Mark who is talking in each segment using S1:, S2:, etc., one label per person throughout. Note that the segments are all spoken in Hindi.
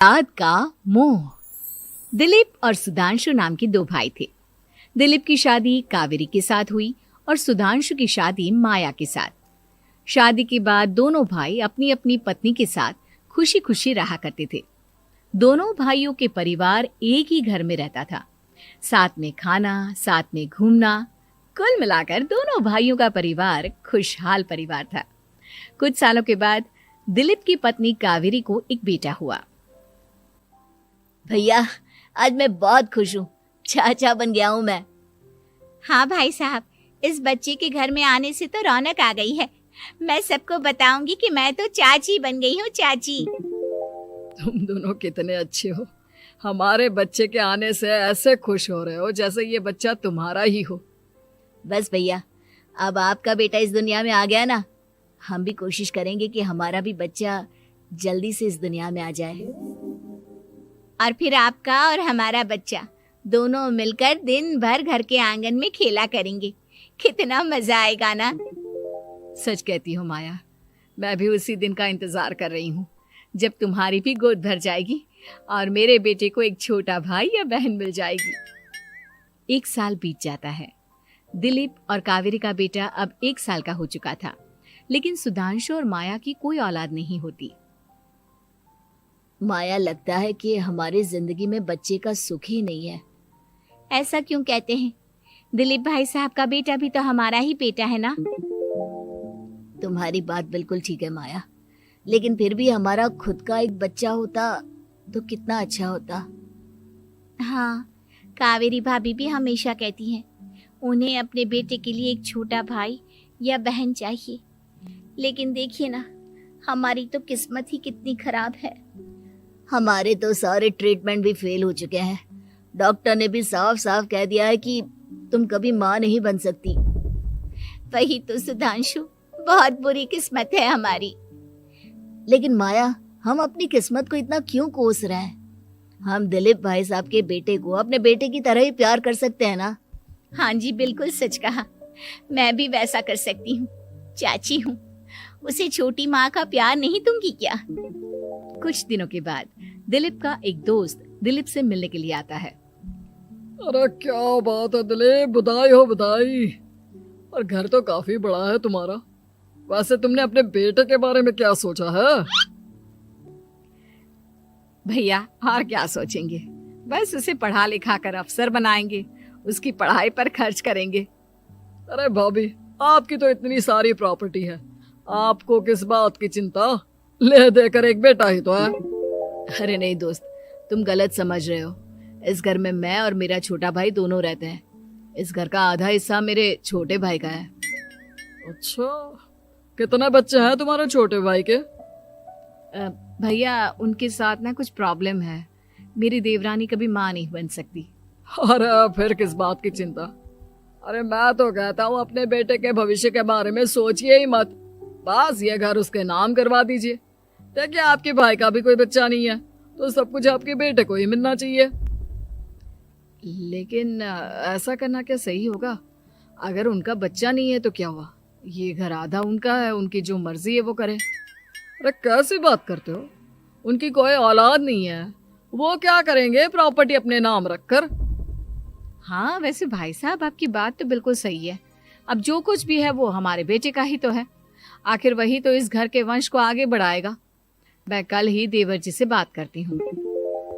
S1: औलाद का मोह। दिलीप और सुधांशु नाम के दो भाई थे। दिलीप की शादी कावेरी के साथ हुई और सुधांशु की शादी माया के साथ। शादी के बाद दोनों भाई अपनी अपनी पत्नी के साथ खुशी खुशी रहा करते थे। दोनों भाइयों के परिवार एक ही घर में रहता था, साथ में खाना, साथ में घूमना। कुल मिलाकर दोनों भाइयों का परिवार खुशहाल परिवार था। कुछ सालों के बाद दिलीप की पत्नी कावेरी को एक बेटा हुआ।
S2: भैया, आज मैं बहुत खुश हूँ। चाचा बन गया हूँ मैं।
S3: हाँ भाई साहब, इस बच्चे के घर में आने से तो रौनक आ गई है। मैं सबको बताऊंगी कि मैं तो चाची बन गई हूँ, चाची।
S4: तुम दोनों कितने अच्छे हो। हमारे बच्चे के आने से ऐसे खुश हो रहे हो जैसे ये बच्चा तुम्हारा ही हो।
S2: बस भैया, अब आपका बेटा इस दुनिया में आ गया ना, हम भी कोशिश करेंगे कि हमारा भी बच्चा जल्दी से इस दुनिया में आ जाए।
S3: और फिर आपका और हमारा बच्चा दोनों मिलकर दिन भर घर के आंगन में खेला करेंगे। कितना मजा आएगा ना।
S1: सच कहती हो माया, मैं भी उसी दिन का इंतजार कर रही हूँ जब तुम्हारी भी गोद भर जाएगी और मेरे बेटे को एक छोटा भाई या बहन मिल जाएगी। 1 साल बीत जाता है। दिलीप और कावेरी का बेटा अब 1 साल का हो चुका था, लेकिन सुधांशु और माया की कोई औलाद नहीं होती।
S2: माया, लगता है कि हमारी जिंदगी में बच्चे का सुख ही नहीं है।
S3: ऐसा क्यों कहते हैं? दिलीप भाई साहब का बेटा भी तो हमारा ही बेटा है ना।
S2: तुम्हारी बात बिल्कुल ठीक है माया, लेकिन फिर भी हमारा खुद का एक बच्चा होता तो कितना अच्छा होता।
S3: हाँ, कावेरी भाभी भी हमेशा कहती हैं उन्हें अपने बेटे के लिए एक छोटा भाई या बहन चाहिए। लेकिन देखिए ना, हमारी तो किस्मत ही कितनी खराब है।
S2: हमारे तो सारे ट्रीटमेंट भी फेल हो चुके हैं। डॉक्टर ने भी साफ साफ कह दिया है कि तुम कभी माँ नहीं बन सकती।
S3: वही तो सुधांशु, बहुत बुरी किस्मत है हमारी।
S2: लेकिन माया, हम अपनी किस्मत को इतना क्यों कोस रहे हैं? हम दिलीप भाई साहब के बेटे को अपने बेटे की तरह ही प्यार कर सकते हैं ना।
S3: हाँ जी, बिल्कुल सच कहा। मैं भी वैसा कर सकती हूँ। चाची हूँ, उसे छोटी माँ का प्यार नहीं दूंगी क्या?
S1: कुछ दिनों के बाद दिलीप का एक दोस्त दिलीप से मिलने के लिए आता है।
S4: अरे क्या बात है दिलीप, बधाई हो बधाई। और घर तो काफी बड़ा है तुम्हारा। वैसे तुमने अपने बेटे के बारे में क्या सोचा है?
S1: भैया, और क्या सोचेंगे, बस उसे पढ़ा लिखा कर अफसर बनाएंगे, उसकी पढ़ाई पर खर्च करेंगे।
S4: अरे भाभी, आपकी तो इतनी सारी प्रॉपर्टी है, आपको किस बात की चिंता? ले देकर एक बेटा ही तो है।
S1: अरे नहीं दोस्त, तुम गलत समझ रहे हो। इस घर में मैं और मेरा छोटा भाई दोनों रहते हैं। इस घर का आधा हिस्सा मेरे छोटे भाई का है।
S4: अच्छा, कितने बच्चे हैं तुम्हारे छोटे भाई के?
S1: भैया, उनके साथ ना कुछ प्रॉब्लम है। मेरी देवरानी कभी माँ नहीं बन सकती।
S4: अरे फिर किस बात की चिंता? अरे मैं तो कहता हूँ अपने बेटे के भविष्य के बारे में सोचिए ही मत। बस ये घर उसके नाम करवा दीजिए। देखिए, आपके भाई का भी कोई बच्चा नहीं है तो सब कुछ आपके बेटे को ही मिलना चाहिए।
S1: लेकिन ऐसा करना क्या सही होगा? अगर उनका बच्चा नहीं है तो क्या हुआ? ये घर आधा उनका है, उनकी जो मर्जी है वो करे।
S4: अरे कैसी बात करते हो? उनकी कोई औलाद नहीं है, वो क्या करेंगे प्रॉपर्टी अपने नाम रखकर?
S1: हाँ, वैसे भाई साहब, आपकी बात तो बिल्कुल सही है। अब जो कुछ भी है वो हमारे बेटे का ही तो है। आखिर वही तो इस घर के वंश को आगे बढ़ाएगा। मैं कल ही देवर जी से बात करती हूँ।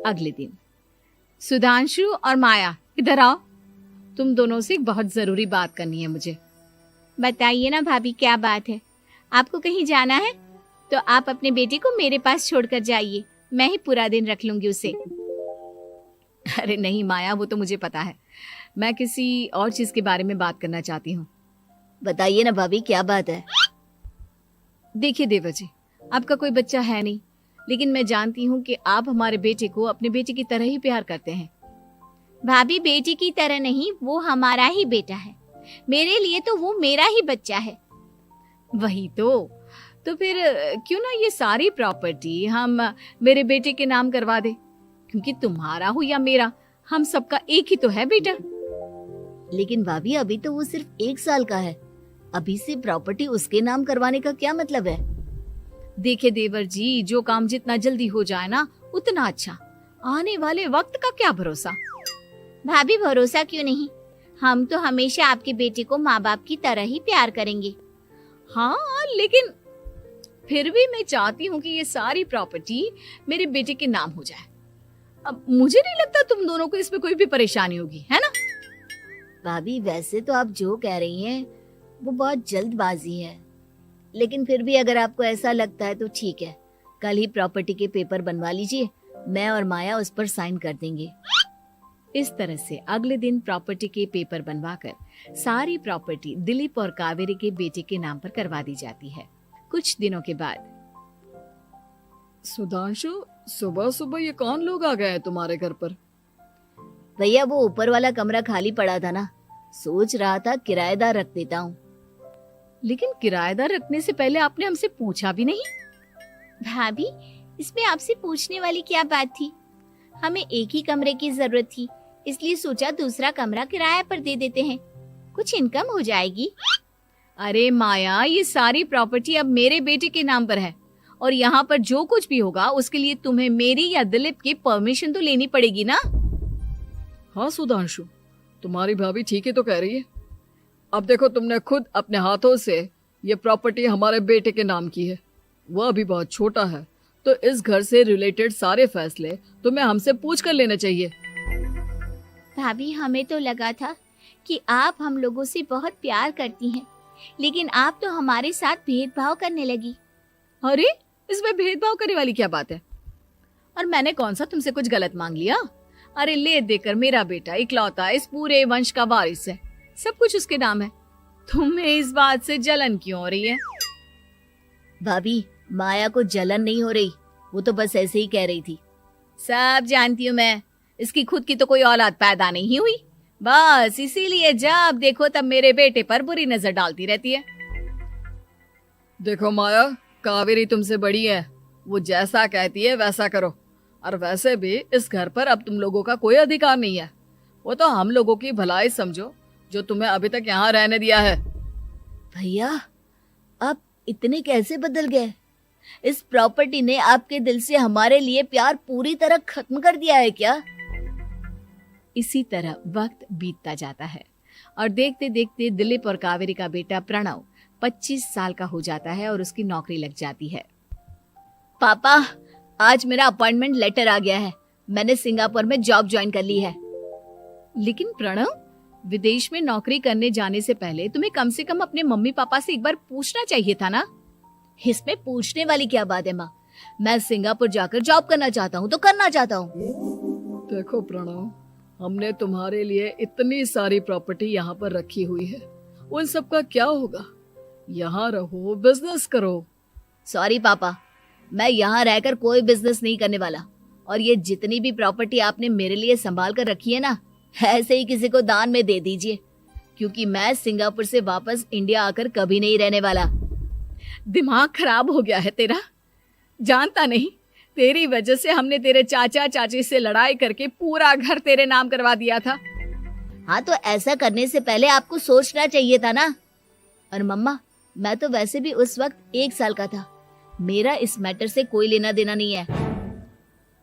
S1: अगले दिन सुधांशु और माया, इधर आओ। तुम दोनों से एक बहुत जरूरी बात करनी है मुझे।
S3: बताइए ना भाभी, क्या बात है? आपको कहीं जाना है तो आप अपने बेटे को मेरे पास छोड़कर जाइए। मैं ही पूरा दिन रख लूंगी उसे।
S1: अरे नहीं माया, वो तो मुझे पता है। मैं किसी और चीज के बारे में बात करना चाहती हूँ।
S2: बताइए ना भाभी, क्या बात है?
S1: देखिए देवर जी, आपका कोई बच्चा है नहीं, लेकिन मैं जानती हूँ कि आप हमारे बेटे को अपने बेटे की तरह ही प्यार करते हैं।
S3: भाभी, बेटी की तरह नहीं, वो हमारा ही बेटा है। मेरे लिए तो वो मेरा ही बच्चा है।
S1: वही तो फिर क्यों ना ये सारी प्रॉपर्टी हम मेरे बेटे के नाम करवा दे? क्योंकि तुम्हारा हो या मेरा, हम सबका एक ही तो है बेटा।
S2: लेकिन भाभी, अभी तो वो सिर्फ 1 साल का है। अभी से प्रॉपर्टी उसके नाम करवाने का क्या मतलब है?
S1: देखिए देवर जी, जो काम जितना जल्दी हो जाए ना उतना अच्छा। आने वाले वक्त का क्या भरोसा।
S3: भाभी भरोसा क्यों नहीं, हम तो हमेशा आपके बेटे को माँ बाप की तरह ही प्यार करेंगे।
S1: हाँ, लेकिन फिर भी मैं चाहती हूँ कि ये सारी प्रॉपर्टी मेरे बेटे के नाम हो जाए। अब मुझे नहीं लगता तुम दोनों को इसमें कोई भी परेशानी होगी, है ना?
S2: भाभी वैसे तो आप जो कह रही हैं वो बहुत जल्दबाजी है, लेकिन फिर भी अगर आपको ऐसा लगता है तो ठीक है, कल ही प्रॉपर्टी के पेपर बनवा लीजिए, मैं और माया उस पर साइन कर देंगे।
S1: इस तरह से अगले दिन प्रॉपर्टी के पेपर बनवाकर सारी प्रॉपर्टी दिलीप और कावेरी के बेटे के नाम पर करवा दी जाती है। कुछ दिनों के बाद
S4: सुधांशु, सुबह सुबह ये कौन लोग आ गए हैं तुम्हारे घर पर?
S2: भैया वो ऊपर वाला कमरा खाली पड़ा था ना, सोच रहा था किराएदार रख देता हूँ।
S1: लेकिन किराएदार रखने से पहले आपने हमसे पूछा भी नहीं।
S3: भाभी इसमें आपसे पूछने वाली क्या बात थी, हमें एक ही कमरे की जरूरत थी, इसलिए सोचा दूसरा कमरा किराए पर दे देते हैं, कुछ इनकम हो जाएगी।
S1: अरे माया, ये सारी प्रॉपर्टी अब मेरे बेटे के नाम पर है और यहाँ पर जो कुछ भी होगा उसके लिए तुम्हें मेरी या दिलीप की परमिशन तो लेनी पड़ेगी ना।
S4: हाँ सुधांशु, तुम्हारी भाभी ठीक ही तो कह रही है। अब देखो, तुमने खुद अपने हाथों से ये प्रॉपर्टी हमारे बेटे के नाम की है, वह अभी बहुत छोटा है, तो इस घर से रिलेटेड सारे फैसले तुम्हें हमसे पूछ कर लेने चाहिए।
S3: भाभी हमें तो लगा था कि आप हम लोगों से बहुत प्यार करती हैं, लेकिन आप तो हमारे साथ भेदभाव करने लगी।
S1: अरे, इसमें भेदभाव करने वाली क्या बात है? और मैंने कौन सा तुमसे कुछ गलत मांग लिया? अरे ले देकर मेरा बेटा इकलौता इस पूरे वंश का वारिस है, सब कुछ उसके नाम है। तुम्हें इस बात से जलन क्यों हो रही है?
S2: भाभी माया को जलन नहीं हो रही, वो तो बस ऐसे ही कह रही थी।
S1: सब जानती हूँ मैं, इसकी खुद की तो कोई औलाद पैदा नहीं हुई, बस इसीलिए जब देखो तब मेरे बेटे पर बुरी नजर डालती रहती है।
S4: देखो माया, कावेरी तुमसे बड़ी है, वो जैसा कहती है वैसा करो। और वैसे भी इस घर पर अब तुम लोगों का कोई अधिकार नहीं है, वो तो हम लोगों की भलाई समझो जो तुम्हें अभी तक यहाँ रहने दिया है।
S2: भैया आप इतने कैसे बदल गए? इस प्रॉपर्टी ने आपके दिल से हमारे लिए प्यार पूरी तरह खत्म कर दिया है क्या?
S1: इसी तरह वक्त बीतता जाता है और देखते देखते दिलीप और कावेरी का बेटा प्रणव 25 साल का हो जाता है और उसकी नौकरी लग जाती है।
S2: पापा आज मेरा अपॉइंटमेंट लेटर आ गया है, मैंने सिंगापुर में जॉब ज्वाइन कर ली है।
S1: लेकिन प्रणव, विदेश में नौकरी करने जाने से पहले तुम्हें कम से कम अपने मम्मी पापा से एक बार पूछना चाहिए था ना।
S2: इसमें पूछने वाली क्या बात है माँ, मैं सिंगापुर जाकर जॉब करना चाहता हूँ तो करना चाहता हूँ।
S4: देखो प्रणव, हमने तुम्हारे लिए इतनी सारी प्रॉपर्टी यहाँ पर रखी हुई है, उन सब का क्या होगा? यहाँ रहो, बिजनेस करो।
S2: सॉरी पापा, मैं यहाँ रहकर कोई बिजनेस नहीं करने वाला, और ये जितनी भी प्रॉपर्टी आपने मेरे लिए संभाल कर रखी है ना, ऐसे ही किसी को दान में दे दीजिए, क्योंकि मैं सिंगापुर से वापस इंडिया आकर कभी नहीं रहने वाला।
S1: दिमाग खराब हो गया है तेरा, जानता नहीं तेरी वजह से हमने तेरे चाचा चाची से लड़ाई करके पूरा घर तेरे नाम करवा दिया था।
S2: हाँ तो ऐसा करने से पहले आपको सोचना चाहिए था ना। और मम्मा, मैं तो वैसे भी उस वक्त 1 साल का था, मेरा इस मैटर से कोई लेना देना नहीं है।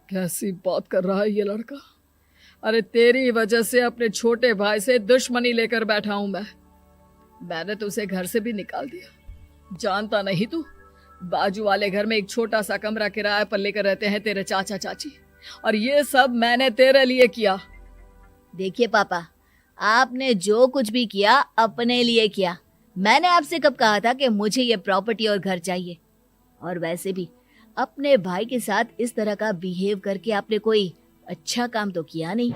S4: कैसी बात कर रहा है ये लड़का? अरे तेरी वजह से अपने छोटे भाई से दुश्मनी लेकर बैठा हूं मैंने तो उसे घर से भी निकाल दिया। जानता नहीं तू, बाजू वाले घर में एक छोटा सा कमरा किराए पर लेकर रहते हैं तेरे चाचा चाची, और ये सब मैंने तेरे लिए किया।
S2: देखिए पापा, आपने जो कुछ भी किया अपने लिए किया। मैंने आपसे कब कहा था कि मुझे ये प्रॉपर्टी और घर चाहिए? और वैसे भी अपने भाई के साथ इस तरह का बिहेव करके आपने कोई अच्छा काम तो किया नहीं।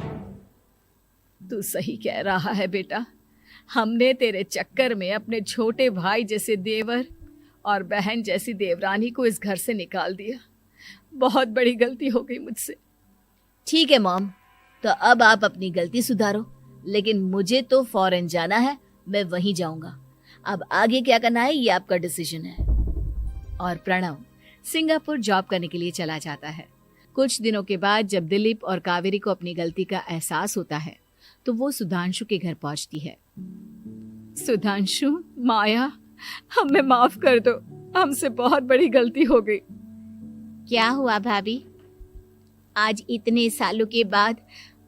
S1: तू सही कह रहा है बेटा, हमने तेरे चक्कर में अपने छोटे भाई जैसे देवर और बहन जैसी देवरानी को इस घर से निकाल दिया। बहुत बड़ी गलती हो गई मुझसे।
S2: ठीक है मॉम, तो अब आप अपनी गलती सुधारो, लेकिन मुझे तो फॉरेन जाना है, मैं वहीं जाऊंगा। अब आगे क्या करना है ये आपका डिसीजन है।
S1: और प्रणव सिंगापुर जॉब करने के लिए चला जाता है। कुछ दिनों के बाद जब दिलीप और कावेरी को अपनी गलती का एहसास होता है तो वो सुधांशु के घर पहुंचती है। सुधांशु, माया, हमें माफ कर दो, हमसे बहुत बड़ी गलती हो गई।
S3: क्या हुआ भाभी? आज इतने सालों के बाद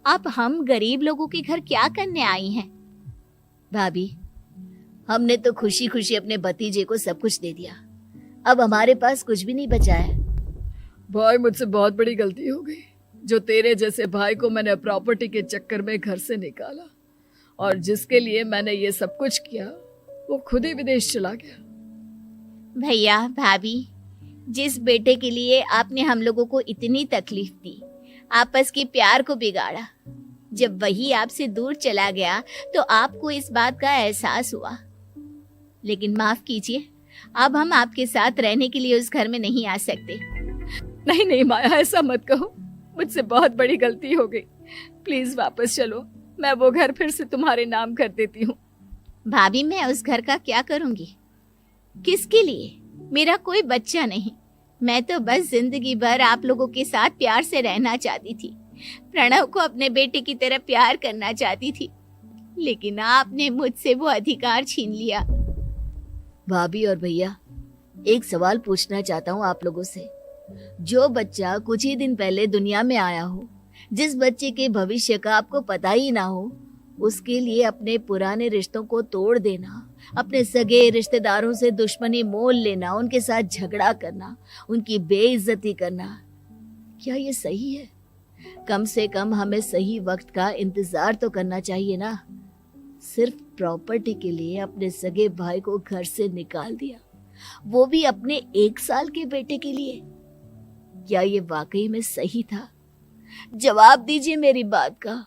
S3: आप हम गरीब लोगों के घर क्या करने आई हैं?
S2: भाभी, हमने तो खुशी खुशी अपने भतीजे को सब कुछ दे दिया, अब हमारे पास कुछ भी नहीं बचा है।
S4: भाई मुझसे बहुत बड़ी गलती हो गई, जो तेरे जैसे भाई को मैंने प्रॉपर्टी के चक्कर में घर से निकाला, और जिसके लिए मैंने ये सब कुछ किया वो खुद ही विदेश चला गया।
S3: भैया भाभी, जिस बेटे के लिए आपने हम लोगों को इतनी तकलीफ दी, आपस के प्यार को बिगाड़ा, जब वही आपसे दूर चला गया तो आपको इस बात का एहसास हुआ। लेकिन माफ कीजिए, अब हम आपके साथ रहने के लिए उस घर में नहीं आ सकते।
S4: नहीं नहीं माया, ऐसा मत कहो, मुझसे बहुत बड़ी गलती हो गई, प्लीज वापस चलो, मैं वो घर फिर से तुम्हारे नाम कर देती हूँ।
S3: भाभी, मैं उस घर का क्या करूंगी? किसके लिए? मेरा कोई बच्चा नहीं, मैं तो बस जिंदगी भर आप लोगों के साथ प्यार से रहना चाहती थी, प्रणव को अपने बेटे की तरह प्यार करना चाहती थी, लेकिन आपने मुझसे वो अधिकार छीन लिया।
S2: भाभी और भैया, एक सवाल पूछना चाहता हूँ आप लोगों से। जो बच्चा कुछ ही दिन पहले दुनिया में आया हो, जिस बच्चे के भविष्य का आपको पता ही ना हो, उसके लिए अपने पुराने रिश्तों को तोड़ देना, अपने सगे रिश्तेदारों से दुश्मनी मोल लेना, उनके साथ झगड़ा करना, उनकी बेइज्जती करना, क्या ये सही है? कम से कम हमें सही वक्त का इंतजार तो करना चाहिए ना। सिर्फ प्रॉपर्टी के लिए अपने सगे भाई को घर से निकाल दिया, वो भी अपने 1 साल के बेटे के लिए। क्या ये वाकई में सही था? जवाब दीजिए मेरी बात का।